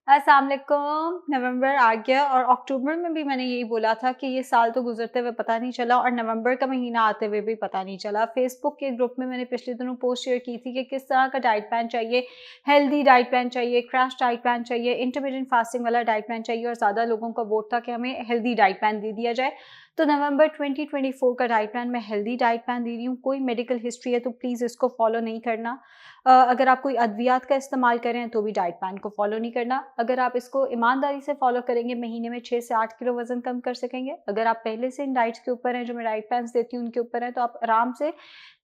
अस्सलाम वालेकुम। नवंबर आ गया और अक्टूबर में भी मैंने यही बोला था कि ये साल तो गुजरते हुए पता नहीं चला और नवंबर का महीना आते हुए भी पता नहीं चला। फेसबुक के ग्रुप में मैंने पिछले दिनों पोस्ट शेयर की थी कि किस तरह का डाइट प्लान चाहिए, हेल्दी डाइट प्लान चाहिए, क्रैश डाइट प्लान चाहिए, इंटरमिटेंट फास्टिंग वाला डाइट प्लान चाहिए और ज़्यादा लोगों का वोट था कि हमें हेल्दी डाइट प्लान दे दिया जाए। तो नवंबर 2024 का डाइट प्लान मैं हेल्दी डाइट प्लान दे रही हूँ। कोई मेडिकल हिस्ट्री है तो प्लीज़ इसको फॉलो नहीं करना। अगर आप कोई अद्वियात का इस्तेमाल करें तो भी डाइट प्लान को फॉलो नहीं करना। अगर आप इसको ईमानदारी से फॉलो करेंगे महीने में 6 से 8 किलो वज़न कम कर सकेंगे। अगर आप पहले से इन डाइट्स के ऊपर हैं, जो मैं डाइट प्लान्स देती हूँ उनके ऊपर हैं, तो आप आराम से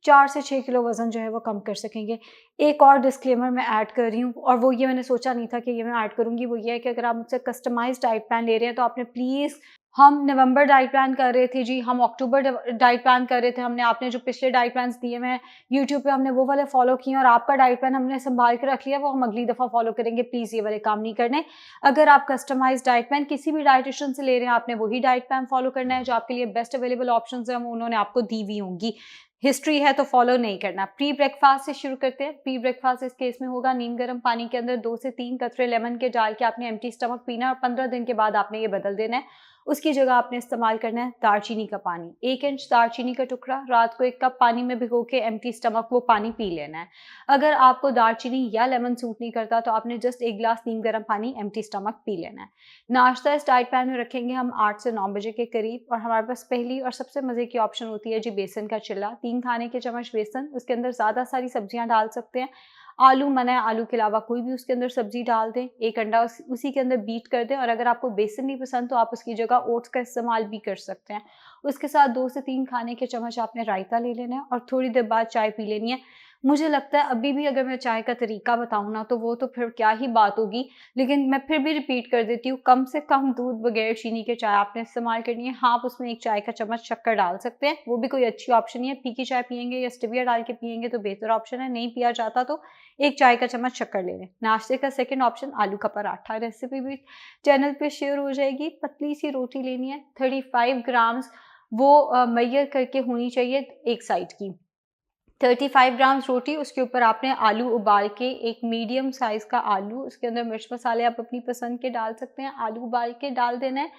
4 से 6 किलो वज़न जो है वो कम कर सकेंगे। एक और डिस्क्लेमर मैं ऐड कर रही हूँ और वो ये मैंने सोचा नहीं था कि ये मैं ऐड करूँगी, वो ये है कि अगर आप मुझसे कस्टमाइज़्ड डाइट प्लान ले रहे हैं तो आपने प्लीज़, हम नवंबर डाइट प्लान कर रहे थे जी, हम अक्टूबर डाइट प्लान कर रहे थे, हमने आपने जो पिछले डाइट प्लान्स दिए हुए हैं यूट्यूब पे हमने वो वाले फॉलो किए और आपका डाइट प्लान हमने संभाल के रख लिया, वो हम अगली दफ़ा फॉलो करेंगे। प्लीज़ ये वाले काम नहीं करने। अगर आप कस्टमाइज़्ड डाइट प्लान किसी भी डाइटिशियन से ले रहे हैं, आपने वही डाइट प्लान फॉलो करना है जो आपके लिए बेस्ट अवेलेबल ऑप्शंस हैं वो उन्होंने आपको दी हुई होंगी। हिस्ट्री है तो फॉलो नहीं करना। प्री ब्रेकफास्ट से शुरू करते हैं। प्री ब्रेकफास्ट इस केस में होगा नीम गर्म पानी के अंदर 2 से 3 कतरे लेमन के डाल के आपने एम्प्टी स्टमक पीना है और 15 दिन के बाद आपने ये बदल देना है। उसकी जगह आपने इस्तेमाल करना है दालचीनी का पानी। 1 इंच दालचीनी का टुकड़ा रात को 1 कप पानी में भिगो के एम्प्टी स्टमक वो पानी पी लेना है। अगर आपको दालचीनी या लेमन सूट नहीं करता तो आपने जस्ट 1 गिलास नीम गर्म पानी एम्प्टी स्टमक पी लेना है। नाश्ता इस डाइट प्लान में रखेंगे हम 8 से 9 बजे के करीब और हमारे पास पहली और सबसे मज़े की ऑप्शन होती है जी बेसन का चिल्ला। 3 खाने के चम्मच बेसन, उसके अंदर ज़्यादा सारी सब्जियाँ डाल सकते हैं। आलू मना है, आलू के अलावा कोई भी उसके अंदर सब्जी डाल दें। 1 अंडा उसी के अंदर बीट कर दें और अगर आपको बेसन नहीं पसंद तो आप उसकी जगह ओट्स का इस्तेमाल भी कर सकते हैं। उसके साथ 2 से 3 खाने के चम्मच आपने रायता ले लेना है और थोड़ी देर बाद चाय पी लेनी है। मुझे लगता है अभी भी अगर मैं चाय का तरीका बताऊँ ना तो वो तो फिर क्या ही बात होगी, लेकिन मैं फिर भी रिपीट कर देती हूँ, कम से कम दूध बगैर चीनी के चाय आपने इस्तेमाल करनी है। हाँ, आप उसमें 1 चाय का चम्मच शक्कर डाल सकते हैं, वो भी कोई अच्छी ऑप्शन नहीं है। फीकी चाय पिएँगे या स्टेविया डाल के पिएँगे तो बेहतर ऑप्शन है, नहीं पिया जाता तो 1 चाय का चम्मच शक्कर ले लें। नाश्ते का सेकंड ऑप्शन आलू का पराठा, रेसिपी भी चैनल पे शेयर हो जाएगी। पतली सी रोटी लेनी है, 35 ग्राम्स वो मेजर करके होनी चाहिए एक साइड की। 35 ग्राम्स रोटी, उसके ऊपर आपने आलू उबाल के, एक मीडियम साइज़ का आलू, उसके अंदर मिर्च मसाले आप अपनी पसंद के डाल सकते हैं, आलू उबाल के डाल देना है।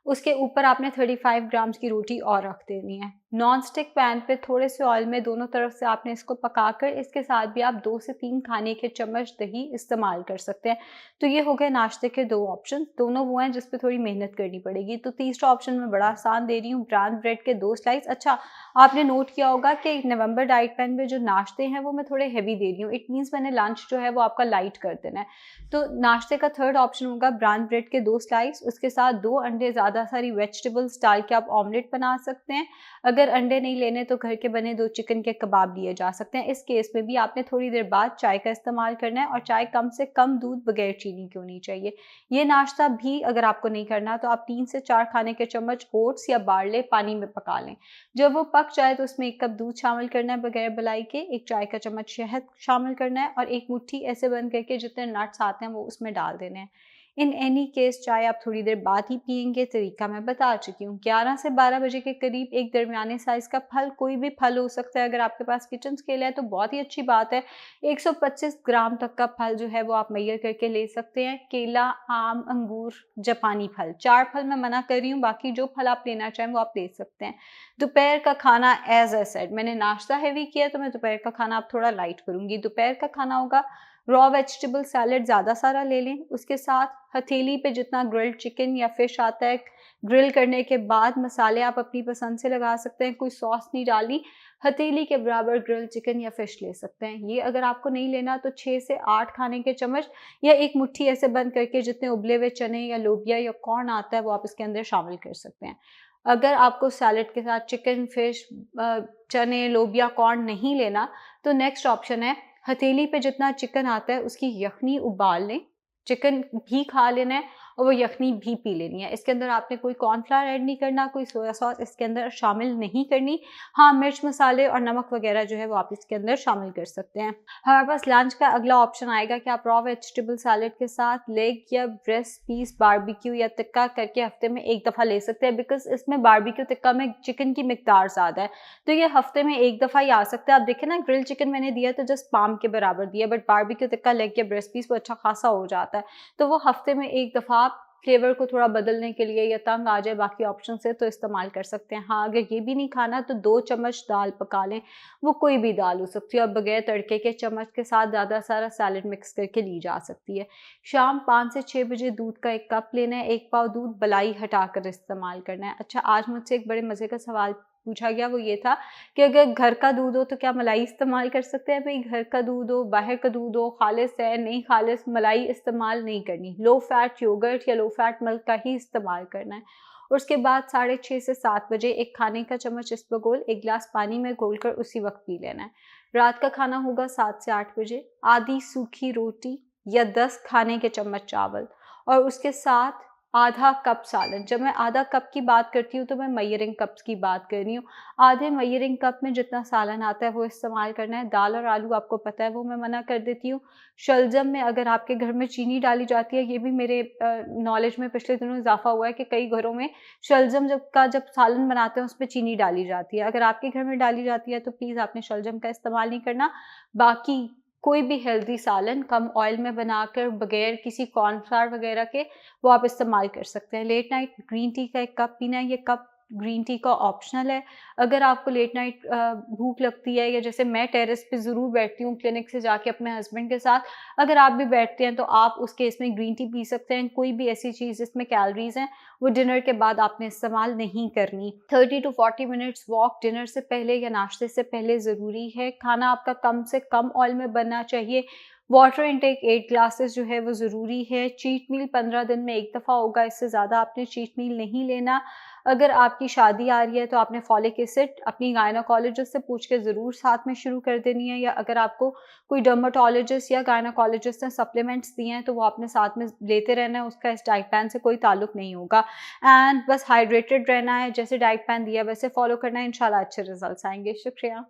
उसके ऊपर आपने 35 ग्राम्स की रोटी और रख देनी है। नॉन स्टिक पैन पे थोड़े से ऑयल में दोनों तरफ से आपने इसको पकाकर इसके साथ भी आप 2 से 3 खाने के चम्मच दही इस्तेमाल कर सकते हैं। तो ये हो गए नाश्ते के 2 ऑप्शन, दोनों वो हैं जिस पे थोड़ी मेहनत करनी पड़ेगी। तो तीसरा ऑप्शन मैं बड़ा आसान दे रही हूँ, ब्राउन ब्रेड के 2 स्लाइस। अच्छा, आपने नोट किया होगा कि नवंबर डाइट प्लान में जो नाश्ते हैं वो मैं थोड़े हेवी दे रही हूँ। इट मीन्स मैंने लंच जो है वो आपका लाइट कर देना है। तो नाश्ते का थर्ड ऑप्शन होगा ब्राउन ब्रेड के 2 स्लाइस, उसके साथ 2 अंडे, ज़्यादा सारी वेजिटेबल्स डाल के आप ऑमलेट बना सकते हैं। अगर अंडे नहीं लेने तो घर के बने 2 चिकन के कबाब लिए जा सकते हैं। इस केस में भी आपने थोड़ी देर बाद चाय का इस्तेमाल करना है और चाय कम से कम दूध बगैर चीनी की होनी चाहिए। ये नाश्ता भी अगर आपको नहीं करना तो आप 3 से 4 खाने के चम्मच ओट्स या बार्ले पानी में पका लें। जब वो पक जाए तो उसमें 1 कप दूध शामिल करना है बगैर मलाई के, 1 चाय का चम्मच शहद शामिल करना है और 1 मुट्ठी ऐसे बंद करके जितने नट्स आते हैं वो उसमें डाल देने हैं। इन एनी केस चाय आप थोड़ी देर बाद ही पिएंगे, तरीका मैं बता चुकी हूँ। 11 से 12 बजे के करीब एक दरमियाने साइज़ का फल, कोई भी फल हो सकता है, अगर आपके पास किचन स्केल है तो बहुत ही अच्छी बात है। 125 ग्राम तक का फल जो है वो आप मेजर करके ले सकते हैं। केला, आम, अंगूर, जापानी फल, 4 फल मैं मना कर रही हूँ, बाकी जो फल आप लेना चाहें वो आप ले सकते हैं। दोपहर का खाना एज़ आई सेड, मैंने नाश्ता हेवी किया तो मैं दोपहर का खाना अब थोड़ा लाइट करूँगी। दोपहर का खाना होगा रॉ वेजिटेबल सैलेड, ज़्यादा सारा ले लें। उसके साथ हथेली पे जितना ग्रिल्ड चिकन या फिश आता है, ग्रिल करने के बाद मसाले आप अपनी पसंद से लगा सकते हैं, कोई सॉस नहीं डालनी। हथेली के बराबर ग्रिल्ड चिकन या फिश ले सकते हैं। ये अगर आपको नहीं लेना तो 6 से 8 खाने के चम्मच या 1 मुट्ठी ऐसे बंद करके जितने उबले हुए चने या लोबिया या कॉर्न आता है वो आप इसके अंदर शामिल कर सकते हैं। अगर आपको सैलेड के साथ चिकन, फिश, चने, लोबिया, कॉर्न नहीं लेना तो नेक्स्ट ऑप्शन है, हथेली पे जितना चिकन आता है उसकी यखनी उबाल लें, चिकन भी खा लेना है और वो यखनी भी पी लेनी है। इसके अंदर आपने कोई कॉर्नफ्लावर ऐड नहीं करना, कोई सोया सॉस इसके अंदर शामिल नहीं करनी। हाँ, मिर्च मसाले और नमक वगैरह जो है वो आप इसके अंदर शामिल कर सकते हैं। हमारे पास लंच का अगला ऑप्शन आएगा कि आप रॉ वेजिटेबल सैलेड के साथ लेग या ब्रेस्ट पीस बारबेक्यू या टिक्का करके हफ्ते में एक दफ़ा ले सकते हैं, बिकॉज़ इसमें बारबेक्यू टिक्का में चिकन की मिकदार ज़्यादा है, तो ये हफ्ते में एक दफ़ा ही आ सकता है। आप देखें ना, ग्रिल चिकन मैंने दिया तो जस्ट पाम के बराबर दिया, बट बारबेक्यू टिक्का, लेग या ब्रेस्ट पीस वो अच्छा खासा हो जाता है। तो वो हफ्ते में एक दफ़ा आप फ्लेवर को थोड़ा बदलने के लिए या तंग आ जाए बाकी ऑप्शन से तो इस्तेमाल कर सकते हैं। हाँ, अगर ये भी नहीं खाना तो 2 चम्मच दाल पका लें, वो कोई भी दाल हो सकती है और बगैर तड़के के चम्मच के साथ ज़्यादा सारा सैलेड मिक्स करके ली जा सकती है। शाम 5 से 6 बजे दूध का 1 कप लेना है, 1 पाव दूध बलाई हटाकर इस्तेमाल करना है। अच्छा, आज मुझसे एक बड़े मज़े का सवाल पूछा गया, वो ये था कि अगर घर का दूध हो तो क्या मलाई इस्तेमाल कर सकते हैं? भई, घर का दूध हो, बाहर का दूध हो, खालिस है, नहीं खालिस, मलाई इस्तेमाल नहीं करनी। लो फैट योगर्ट या लो फैट मिल्क का ही इस्तेमाल करना है। और उसके बाद 6:30 से 7 बजे एक खाने का चम्मच इसबगोल 1 ग्लास पानी में घोलकर उसी वक़्त पी लेना है। रात का खाना होगा 7 से 8 बजे, आधी सूखी रोटी या 10 खाने के चम्मच चावल और उसके साथ आधा कप सालन। जब मैं आधा कप की बात करती हूँ तो मैं मेजरिंग कप्स की बात कर रही हूँ। आधे मेजरिंग कप में जितना सालन आता है वो इस्तेमाल करना है। दाल और आलू आपको पता है वो मैं मना कर देती हूँ। शलजम में अगर आपके घर में चीनी डाली जाती है, ये भी मेरे नॉलेज में पिछले दिनों इज़ाफ़ा हुआ है कि कई घरों में शलजम जब सालन बनाते हैं उसमें चीनी डाली जाती है। अगर आपके घर में डाली जाती है तो प्लीज़ आपने शलजम का इस्तेमाल नहीं करना। बाकी कोई भी हेल्दी सालन कम ऑयल में बनाकर बगैर किसी कॉर्नफ्लावर वगैरह के वो आप इस्तेमाल कर सकते हैं। लेट नाइट ग्रीन टी का 1 कप पीना है, ये कप ग्रीन टी का ऑप्शनल है। अगर आपको लेट नाइट भूख लगती है या जैसे मैं टेरेस पे ज़रूर बैठती हूँ क्लिनिक से जाके अपने हस्बैंड के साथ, अगर आप भी बैठते हैं तो आप उस केस में ग्रीन टी पी सकते हैं। कोई भी ऐसी चीज़ जिसमें कैलोरीज़ हैं, वो डिनर के बाद आपने इस्तेमाल नहीं करनी। 30 टू 40 मिनट्स वॉक डिनर से पहले या नाश्ते से पहले ज़रूरी है। खाना आपका कम से कम ऑयल में बनना चाहिए। वाटर इनटेक 8 ग्लासेस जो है वो ज़रूरी है। चीट मील 15 दिन में 1 दफ़ा होगा, इससे ज़्यादा आपने चीट मील नहीं लेना। अगर आपकी शादी आ रही है तो आपने फॉलिक एसिड अपनी गायनेकोलॉजिस्ट से पूछ के ज़रूर साथ में शुरू कर देनी है, या अगर आपको कोई डर्मेटोलॉजिस्ट या गायनेकोलॉजिस्ट ने सप्लीमेंट्स दिए हैं तो वो आपने साथ में लेते रहना है, उसका इस डाइट प्लान से कोई ताल्लुक नहीं होगा। एंड बस हाइड्रेटेड रहना है, जैसे डाइट प्लान दिया वैसे फॉलो करना है, इंशाल्लाह अच्छे रिजल्ट्स आएँगे। शुक्रिया।